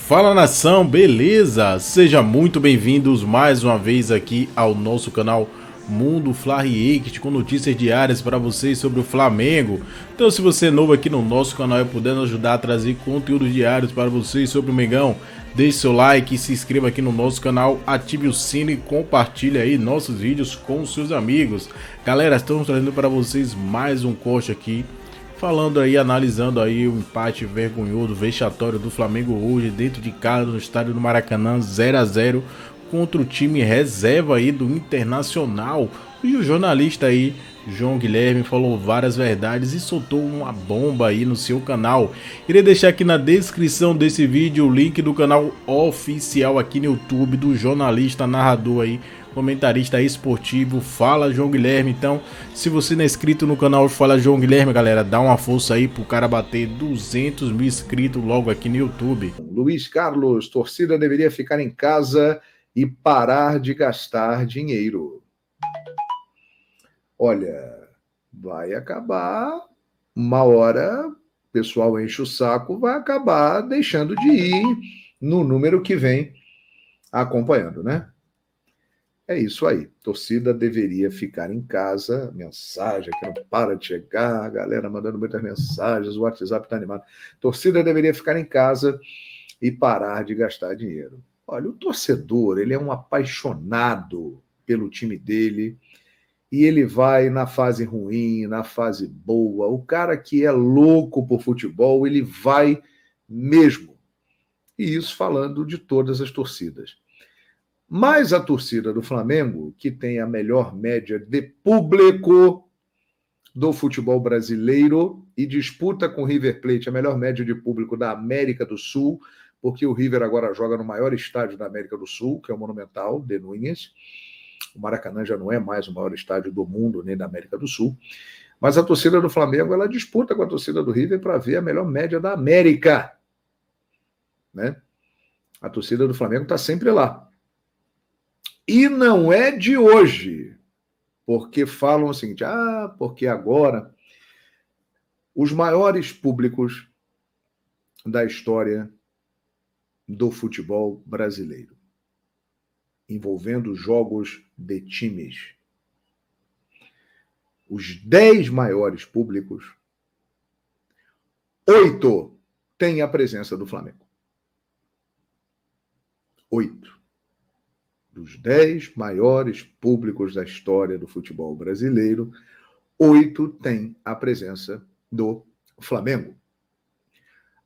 Fala nação, beleza? Sejam muito bem-vindos mais uma vez aqui ao nosso canal Mundo Fla React, com notícias diárias para vocês sobre o Flamengo. Então, se você é novo aqui no nosso canal e puder nos ajudar a trazer conteúdos diários para vocês sobre o Mengão, deixe seu like, se inscreva aqui no nosso canal, ative o sino e compartilhe aí nossos vídeos com seus amigos. Galera, estamos trazendo para vocês mais um corte aqui, falando aí, analisando aí o empate vergonhoso, vexatório do Flamengo hoje dentro de casa no estádio do Maracanã, 0-0 contra o time reserva aí do Internacional. E o jornalista aí, João Guilherme, falou várias verdades e soltou uma bomba aí no seu canal. Irei deixar aqui na descrição desse vídeo o link do canal oficial aqui no YouTube do jornalista, narrador aí, comentarista esportivo Fala João Guilherme. Então, se você não é inscrito no canal Fala João Guilherme, galera, dá uma força aí pro cara bater 200 mil inscritos logo aqui no YouTube. Luiz Carlos, torcida deveria ficar em casa e parar de gastar dinheiro. Olha, vai acabar uma hora, o pessoal enche o saco, vai acabar deixando de ir no número que vem acompanhando, né? É isso aí. Torcida deveria ficar em casa. Mensagem que não para de chegar, a galera mandando muitas mensagens, o WhatsApp tá animado. Torcida deveria ficar em casa e parar de gastar dinheiro. Olha, o torcedor, ele é um apaixonado pelo time dele e ele vai na fase ruim, na fase boa. O cara que é louco por futebol, ele vai mesmo. E isso falando de todas as torcidas. Mas a torcida do Flamengo, que tem a melhor média de público do futebol brasileiro e disputa com o River Plate a melhor média de público da América do Sul, porque o River agora joga no maior estádio da América do Sul, que é o Monumental de Núñez. O Maracanã já não é mais o maior estádio do mundo, nem da América do Sul. Mas a torcida do Flamengo, ela disputa com a torcida do River para ver a melhor média da América, né? A torcida do Flamengo está sempre lá. E não é de hoje, porque falam o seguinte, porque agora os maiores públicos da história do futebol brasileiro, envolvendo jogos de times. Os 10 maiores públicos, 8 têm a presença do Flamengo. 8. Dos 10 maiores públicos da história do futebol brasileiro, 8 têm a presença do Flamengo.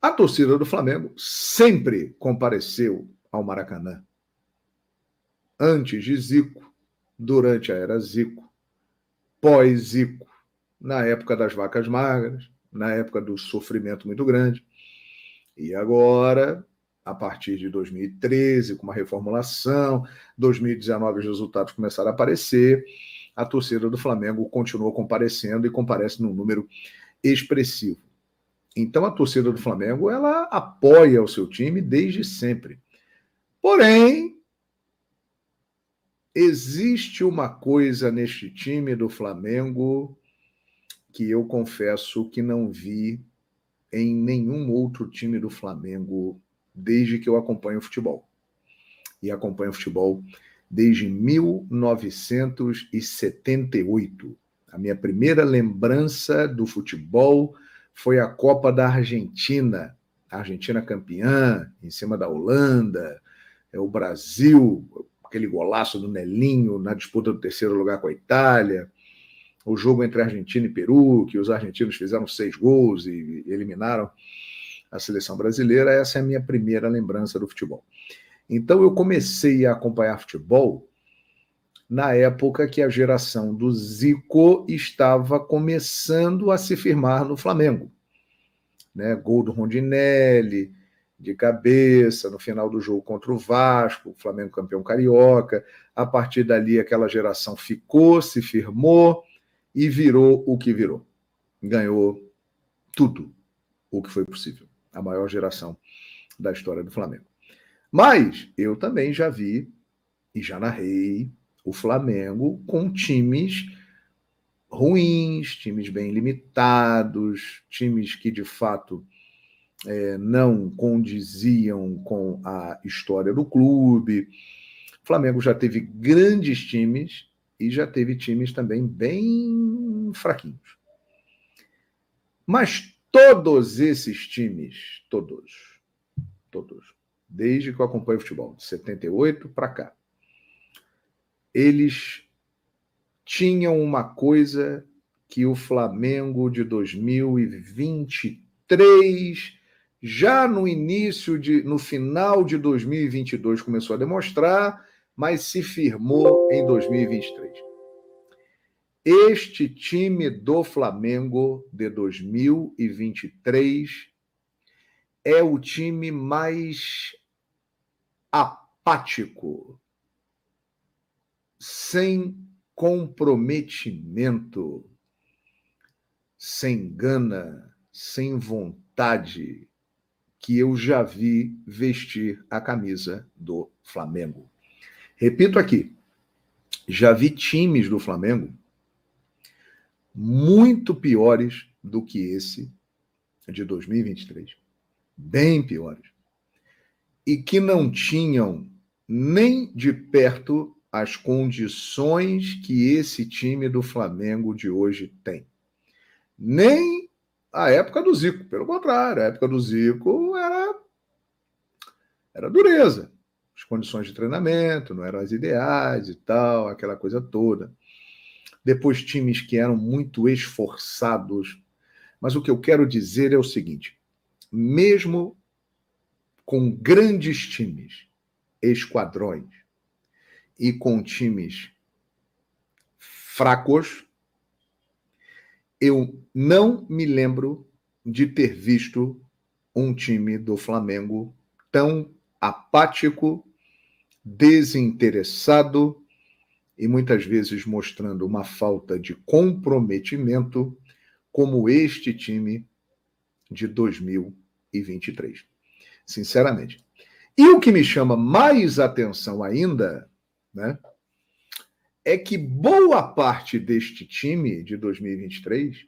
A torcida do Flamengo sempre compareceu ao Maracanã. Antes de Zico, durante a era Zico, pós-Zico, na época das vacas magras, na época do sofrimento muito grande. E agora, a partir de 2013, com uma reformulação, 2019 os resultados começaram a aparecer, a torcida do Flamengo continuou comparecendo e comparece num número expressivo. Então, a torcida do Flamengo, ela apoia o seu time desde sempre. Porém, existe uma coisa neste time do Flamengo que eu confesso que não vi em nenhum outro time do Flamengo desde que eu acompanho o futebol. E acompanho o futebol desde 1978. A minha primeira lembrança do futebol foi a Copa da Argentina. A Argentina campeã, em cima da Holanda, o Brasil, aquele golaço do Nelinho na disputa do terceiro lugar com a Itália, o jogo entre Argentina e Peru, que os argentinos fizeram 6 gols e eliminaram a seleção brasileira. Essa é a minha primeira lembrança do futebol. Então eu comecei a acompanhar futebol na época que a geração do Zico estava começando a se firmar no Flamengo, né? Gol do Rondinelli, de cabeça, no final do jogo contra o Vasco, o Flamengo campeão carioca. A partir dali, aquela geração ficou, se firmou e virou o que virou. Ganhou tudo o que foi possível. A maior geração da história do Flamengo. Mas eu também já vi e já narrei o Flamengo com times ruins, times bem limitados, times que, de fato, não condiziam com a história do clube. O Flamengo já teve grandes times e já teve times também bem fraquinhos. Mas todos esses times, todos, desde que eu acompanho futebol, de 78 para cá, eles tinham uma coisa que o Flamengo de 2023, já no final de 2022 começou a demonstrar, mas se firmou em 2023. Este time do Flamengo de 2023 é o time mais apático, sem comprometimento, sem gana, sem vontade, que eu já vi vestir a camisa do Flamengo. Repito aqui, já vi times do Flamengo muito piores do que esse de 2023, bem piores, e que não tinham nem de perto as condições que esse time do Flamengo de hoje tem. Nem a época do Zico, pelo contrário, a época do Zico era dureza. As condições de treinamento não eram as ideais e tal, aquela coisa toda. Depois times que eram muito esforçados. Mas o que eu quero dizer é o seguinte, mesmo com grandes times, esquadrões, e com times fracos, eu não me lembro de ter visto um time do Flamengo tão apático, desinteressado e muitas vezes mostrando uma falta de comprometimento como este time de 2023. Sinceramente. E o que me chama mais atenção ainda, né, é que boa parte deste time de 2023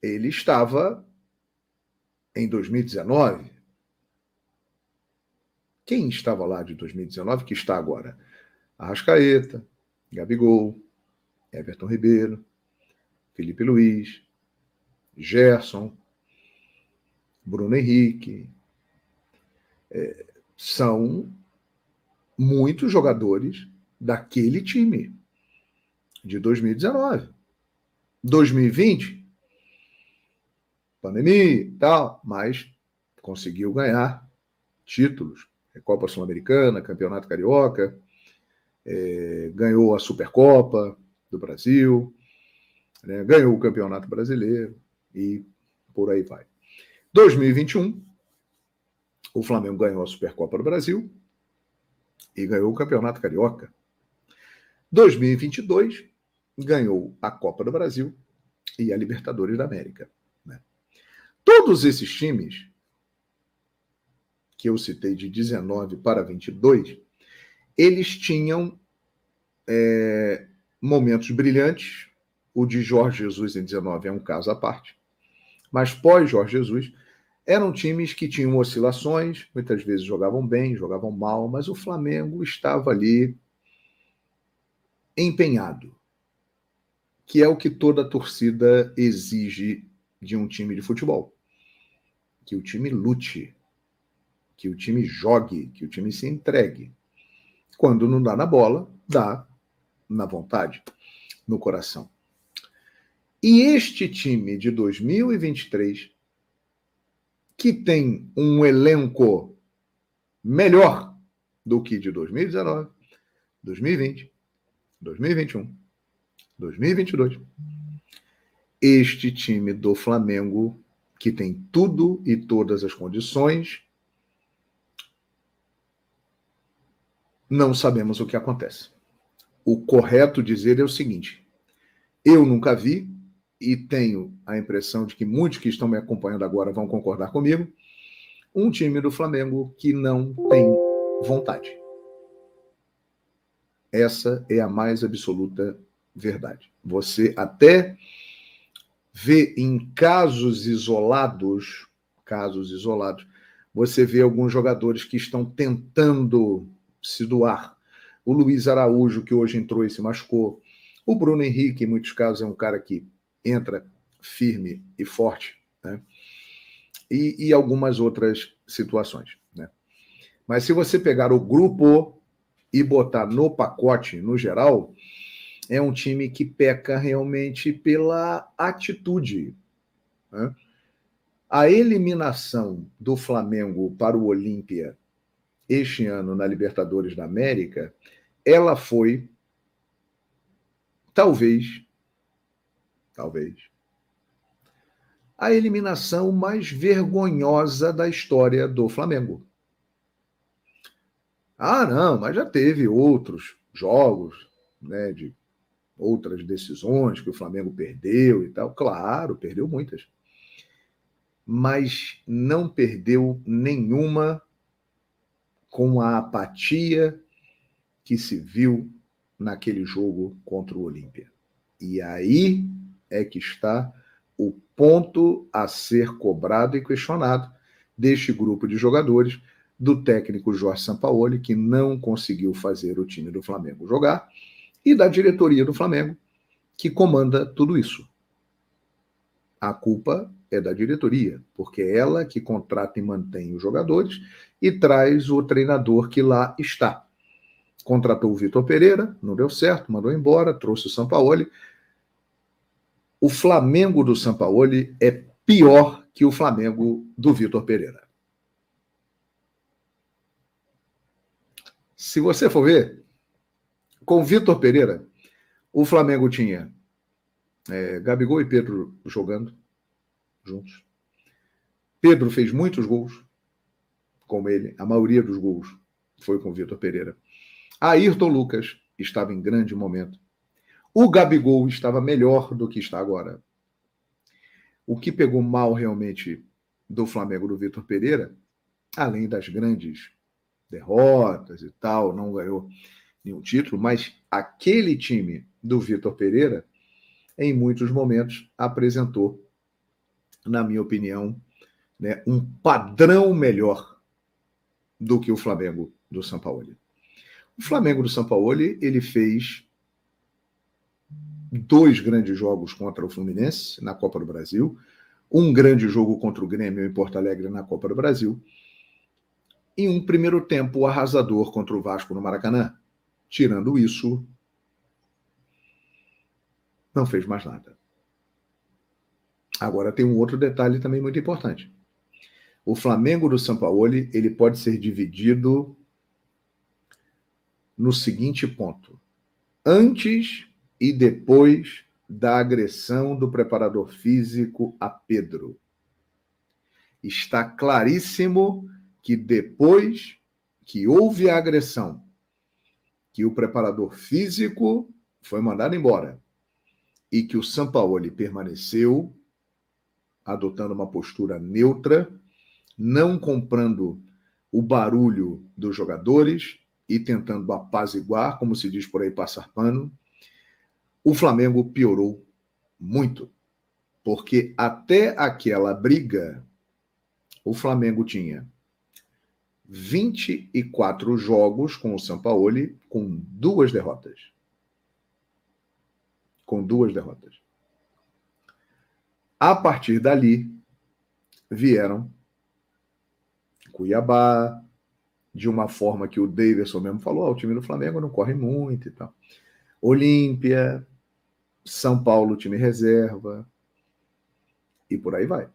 ele estava em 2019. Quem estava lá de 2019 que está agora? Arrascaeta, Gabigol, Everton Ribeiro, Felipe Luiz, Gerson, Bruno Henrique. São muitos jogadores daquele time de 2019. 2020, pandemia e tal, mas conseguiu ganhar títulos. Copa Sul-Americana, Campeonato Carioca, ganhou a Supercopa do Brasil, né, ganhou o Campeonato Brasileiro e por aí vai. 2021, o Flamengo ganhou a Supercopa do Brasil e ganhou o Campeonato Carioca. 2022, ganhou a Copa do Brasil e a Libertadores da América. Né? Todos esses times que eu citei de 19 para 22, eles tinham momentos brilhantes. O de Jorge Jesus em 19 é um caso à parte. Mas pós-Jorge Jesus, eram times que tinham oscilações, muitas vezes jogavam bem, jogavam mal, mas o Flamengo estava ali empenhado, que é o que toda torcida exige de um time de futebol. Que o time lute, que o time jogue, que o time se entregue. Quando não dá na bola, dá na vontade, no coração. E este time de 2023, que tem um elenco melhor do que de 2019, 2020, 2021, 2022, este time do Flamengo, que tem tudo e todas as condições, não sabemos o que acontece. O correto dizer é o seguinte: eu nunca vi, e tenho a impressão de que muitos que estão me acompanhando agora vão concordar comigo, um time do Flamengo que não tem vontade. Essa é a mais absoluta verdade. Você até vê em casos isolados casos isolados. Você vê alguns jogadores que estão tentando se doar. O Luiz Araújo, que hoje entrou e se machucou. O Bruno Henrique, em muitos casos, é um cara que entra firme e forte, né? E algumas outras situações, né? Mas se você pegar o grupo e botar no pacote, no geral, é um time que peca realmente pela atitude, né? A eliminação do Flamengo para o Olímpia este ano na Libertadores da América, ela foi, talvez, a eliminação mais vergonhosa da história do Flamengo. Ah, não, mas já teve outros jogos, né, de outras decisões que o Flamengo perdeu e tal. Claro, perdeu muitas. Mas não perdeu nenhuma com a apatia que se viu naquele jogo contra o Olímpia. E aí é que está o ponto a ser cobrado e questionado deste grupo de jogadores, do técnico Jorge Sampaoli, que não conseguiu fazer o time do Flamengo jogar, e da diretoria do Flamengo, que comanda tudo isso. A culpa é da diretoria, porque é ela que contrata e mantém os jogadores e traz o treinador que lá está. Contratou o Vitor Pereira, não deu certo, mandou embora, trouxe o Sampaoli. O Flamengo do Sampaoli é pior que o Flamengo do Vitor Pereira. Se você for ver, com o Vitor Pereira, o Flamengo tinha Gabigol e Pedro jogando juntos. Pedro fez muitos gols, como ele, a maioria dos gols foi com o Vitor Pereira. Ayrton Lucas estava em grande momento. O Gabigol estava melhor do que está agora. O que pegou mal realmente do Flamengo do Vitor Pereira, além das grandes derrotas e tal, não ganhou nenhum título, mas aquele time do Vitor Pereira, em muitos momentos, apresentou, na minha opinião, né, um padrão melhor do que o Flamengo do Sampaoli. O Flamengo do Sampaoli, ele fez 2 grandes jogos contra o Fluminense na Copa do Brasil, um grande jogo contra o Grêmio em Porto Alegre na Copa do Brasil, e um primeiro tempo arrasador contra o Vasco no Maracanã. Tirando isso, não fez mais nada. Agora tem um outro detalhe também muito importante. O Flamengo do Sampaoli, ele pode ser dividido no seguinte ponto: antes e depois da agressão do preparador físico a Pedro. Está claríssimo que depois que houve a agressão, que o preparador físico foi mandado embora e que o Sampaoli permaneceu adotando uma postura neutra, não comprando o barulho dos jogadores e tentando apaziguar, como se diz por aí, passar pano, o Flamengo piorou muito. Porque até aquela briga, o Flamengo tinha 24 jogos com o Sampaoli, com 2 derrotas. Com 2 derrotas. A partir dali, vieram Cuiabá, de uma forma que o Davidson mesmo falou, o time do Flamengo não corre muito e tal. Olímpia, São Paulo, time reserva, e por aí vai.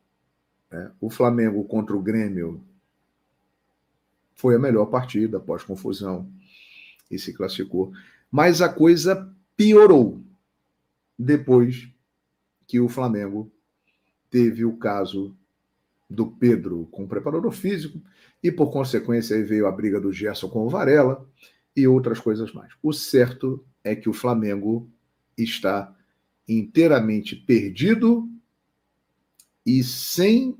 O Flamengo contra o Grêmio foi a melhor partida, após confusão, e se classificou. Mas a coisa piorou depois que o Flamengo teve o caso do Pedro com o preparador físico, e por consequência aí veio a briga do Gerson com o Varela e outras coisas mais. O certo é que o Flamengo está inteiramente perdido e sem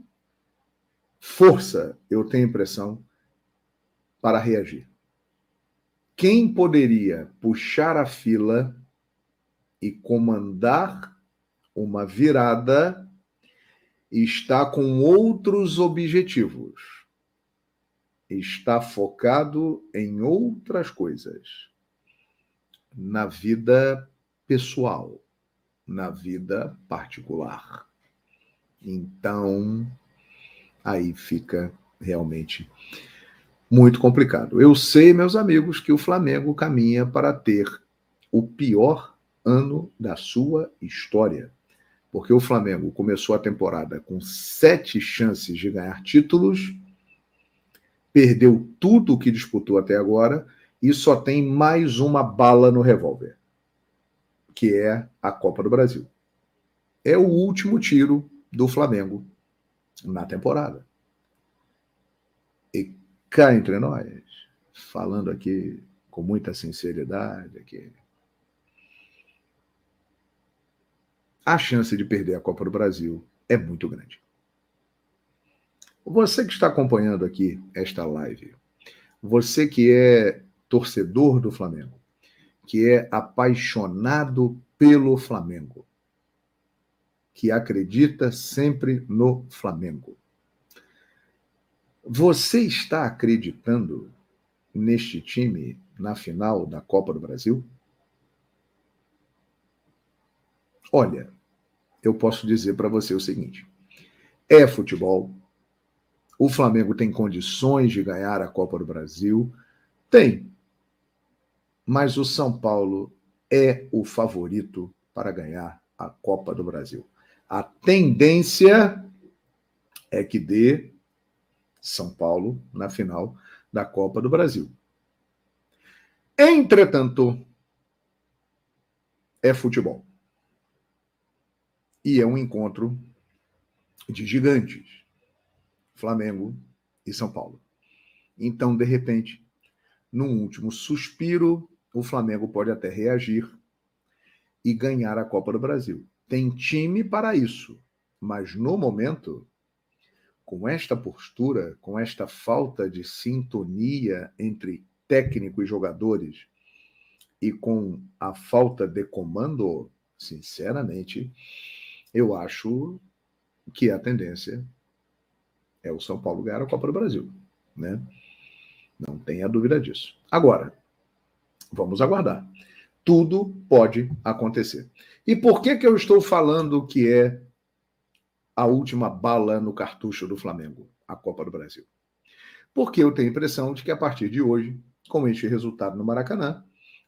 força, eu tenho a impressão, para reagir. Quem poderia puxar a fila e comandar uma virada está com outros objetivos, está focado em outras coisas, na vida pessoal, na vida particular. Então, aí fica realmente muito complicado. Eu sei, meus amigos, que o Flamengo caminha para ter o pior ano da sua história, porque o Flamengo começou a temporada com 7 chances de ganhar títulos, perdeu tudo o que disputou até agora e só tem mais uma bala no revólver, que é a Copa do Brasil. É o último tiro do Flamengo na temporada. E cá entre nós, falando aqui com muita sinceridade, aqui, a chance de perder a Copa do Brasil é muito grande. Você que está acompanhando aqui esta live, você que é torcedor do Flamengo, que é apaixonado pelo Flamengo, que acredita sempre no Flamengo, você está acreditando neste time na final da Copa do Brasil? Olha, eu posso dizer para você o seguinte: é futebol. O Flamengo tem condições de ganhar a Copa do Brasil? Tem. Mas o São Paulo é o favorito para ganhar a Copa do Brasil. A tendência é que dê São Paulo na final da Copa do Brasil. Entretanto, é futebol. E é um encontro de gigantes, Flamengo e São Paulo. Então, de repente, num último suspiro, o Flamengo pode até reagir e ganhar a Copa do Brasil. Tem time para isso, mas no momento, com esta postura, com esta falta de sintonia entre técnico e jogadores e com a falta de comando, sinceramente, eu acho que a tendência é o São Paulo ganhar a Copa do Brasil, né? Não tenha dúvida disso. Agora, vamos aguardar. Tudo pode acontecer. E por que eu estou falando que é a última bala no cartucho do Flamengo, a Copa do Brasil? Porque eu tenho a impressão de que a partir de hoje, com este resultado no Maracanã,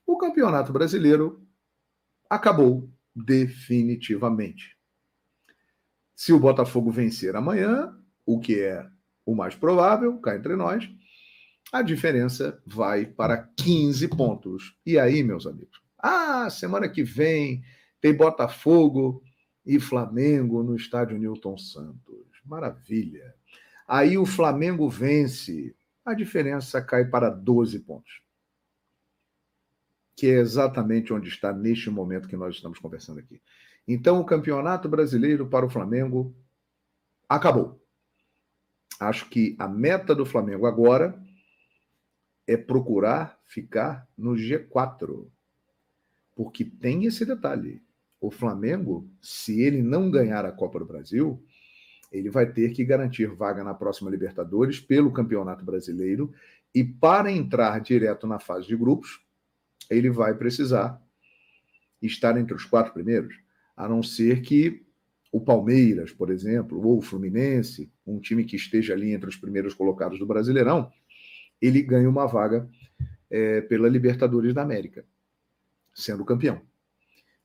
o Campeonato Brasileiro acabou definitivamente. Se o Botafogo vencer amanhã, o que é o mais provável, cá entre nós, a diferença vai para 15 pontos. E aí, meus amigos? Semana que vem tem Botafogo e Flamengo no estádio Newton Santos. Maravilha. Aí o Flamengo vence, a diferença cai para 12 pontos. Que é exatamente onde está neste momento que nós estamos conversando aqui. Então, o Campeonato Brasileiro para o Flamengo acabou. Acho que a meta do Flamengo agora é procurar ficar no G4. Porque tem esse detalhe. O Flamengo, se ele não ganhar a Copa do Brasil, ele vai ter que garantir vaga na próxima Libertadores pelo Campeonato Brasileiro e para entrar direto na fase de grupos, ele vai precisar estar entre os 4 primeiros, a não ser que o Palmeiras, por exemplo, ou o Fluminense, um time que esteja ali entre os primeiros colocados do Brasileirão, ele ganha uma vaga pela Libertadores da América, sendo campeão.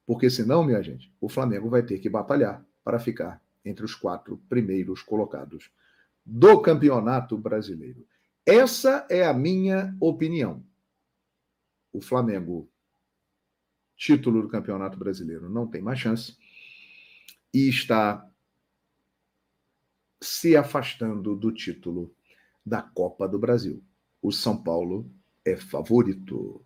Porque senão, minha gente, o Flamengo vai ter que batalhar para ficar entre os 4 primeiros colocados do Campeonato Brasileiro. Essa é a minha opinião. O Flamengo, título do Campeonato Brasileiro, não tem mais chance e está se afastando do título da Copa do Brasil. O São Paulo é favorito.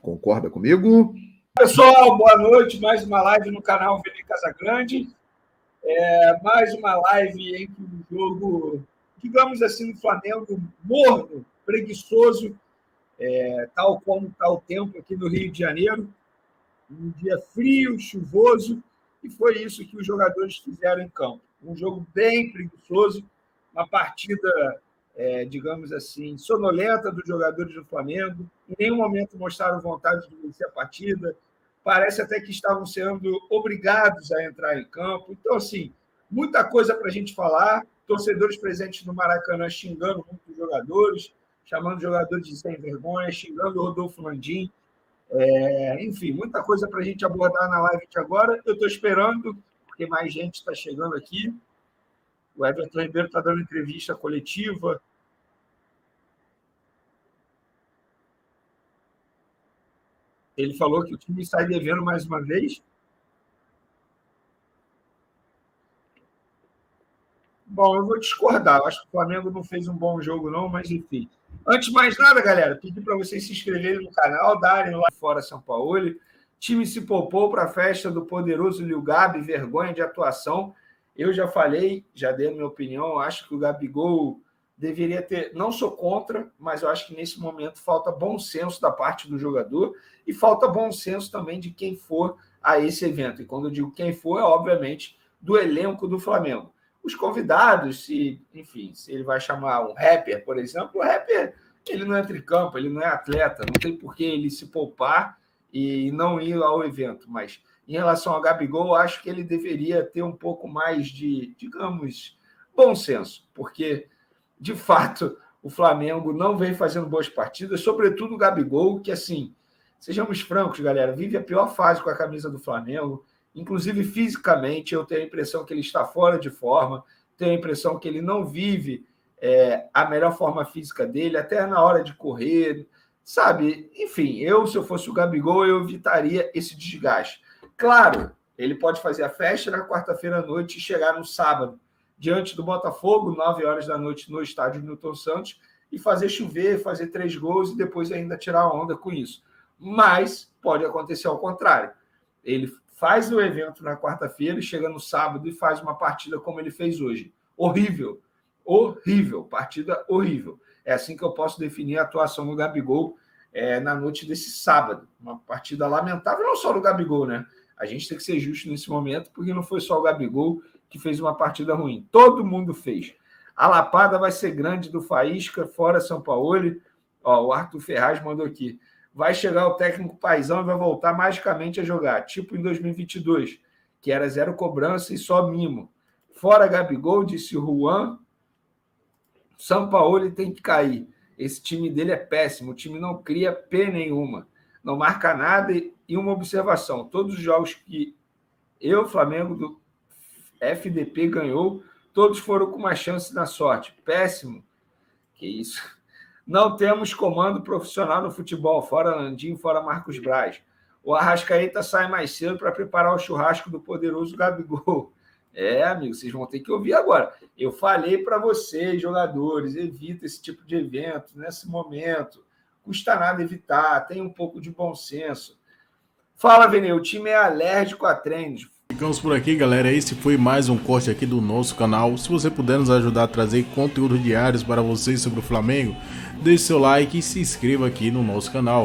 Concorda comigo? Pessoal, boa noite. Mais uma live no canal Vini Casagrande. Mais uma live em que o jogo, digamos assim, no Flamengo, morno, preguiçoso, tal como está o tempo aqui no Rio de Janeiro. Um dia frio, chuvoso, e foi isso que os jogadores fizeram em campo. um jogo bem preguiçoso, uma partida, digamos assim, sonolenta dos jogadores do Flamengo. Em nenhum momento mostraram vontade de vencer a partida. Parece até que estavam sendo obrigados a entrar em campo. Então, assim, muita coisa para a gente falar. Torcedores presentes no Maracanã xingando muitos jogadores, chamando jogadores de sem vergonha, xingando o Rodolfo Landim. Enfim, muita coisa para a gente abordar na live de agora. Eu estou esperando, porque mais gente está chegando aqui. O Everton Ribeiro está dando entrevista coletiva. Ele falou que o time sai devendo mais uma vez. Bom, eu vou discordar. Eu acho que o Flamengo não fez um bom jogo, não, mas enfim. Antes de mais nada, galera, pedir para vocês se inscreverem no canal, darem lá fora São Paulo. O time se poupou para a festa do poderoso Lil Gabi, vergonha de atuação. Eu já falei, já dei a minha opinião, eu acho que o Gabigol deveria ter... Não sou contra, mas eu acho que nesse momento falta bom senso da parte do jogador e falta bom senso também de quem for a esse evento. E quando eu digo quem for, é obviamente do elenco do Flamengo. Os convidados, enfim, se ele vai chamar um rapper, por exemplo, o rapper, ele não entra em campo, ele não é atleta, não tem por que ele se poupar e não ir ao evento. Mas em relação ao Gabigol, eu acho que ele deveria ter um pouco mais de, digamos, bom senso, porque, de fato, o Flamengo não vem fazendo boas partidas, sobretudo o Gabigol, que, assim, sejamos francos, galera, vive a pior fase com a camisa do Flamengo. Inclusive, fisicamente, eu tenho a impressão que ele está fora de forma, tenho a impressão que ele não vive a melhor forma física dele, até na hora de correr, sabe? Enfim, se eu fosse o Gabigol, eu evitaria esse desgaste. Claro, ele pode fazer a festa na quarta-feira à noite e chegar no sábado, diante do Botafogo, 9 horas da noite, no estádio Newton Santos, e fazer chover, fazer 3 gols e depois ainda tirar onda com isso. Mas pode acontecer ao contrário. Ele faz o evento na quarta-feira, chega no sábado e faz uma partida como ele fez hoje. Horrível. Horrível. Partida horrível. É assim que eu posso definir a atuação do Gabigol na noite desse sábado. Uma partida lamentável, não só do Gabigol, né? A gente tem que ser justo nesse momento, porque não foi só o Gabigol que fez uma partida ruim. Todo mundo fez. A lapada vai ser grande do Faísca, fora São Paulo. O Arthur Ferraz mandou aqui. Vai chegar o técnico paizão e vai voltar magicamente a jogar, tipo em 2022, que era 0 cobrança e só mimo. Fora Gabigol, disse o Juan, São Paulo tem que cair. Esse time dele é péssimo, o time não cria P nenhuma, não marca nada. E uma observação, todos os jogos que Flamengo do FDP ganhou, todos foram com uma chance na sorte. Péssimo. Que isso... Não temos comando profissional no futebol, fora Landim, fora Marcos Braz. O Arrascaeta sai mais cedo para preparar o churrasco do poderoso Gabigol. Amigo, vocês vão ter que ouvir agora. Eu falei para vocês, jogadores, evita esse tipo de evento nesse momento. Custa nada evitar, tem um pouco de bom senso. Fala, Vene, o time é alérgico a treinos. Ficamos por aqui, galera. Esse foi mais um corte aqui do nosso canal. Se você puder nos ajudar a trazer conteúdo diários para vocês sobre o Flamengo, deixe seu like e se inscreva aqui no nosso canal.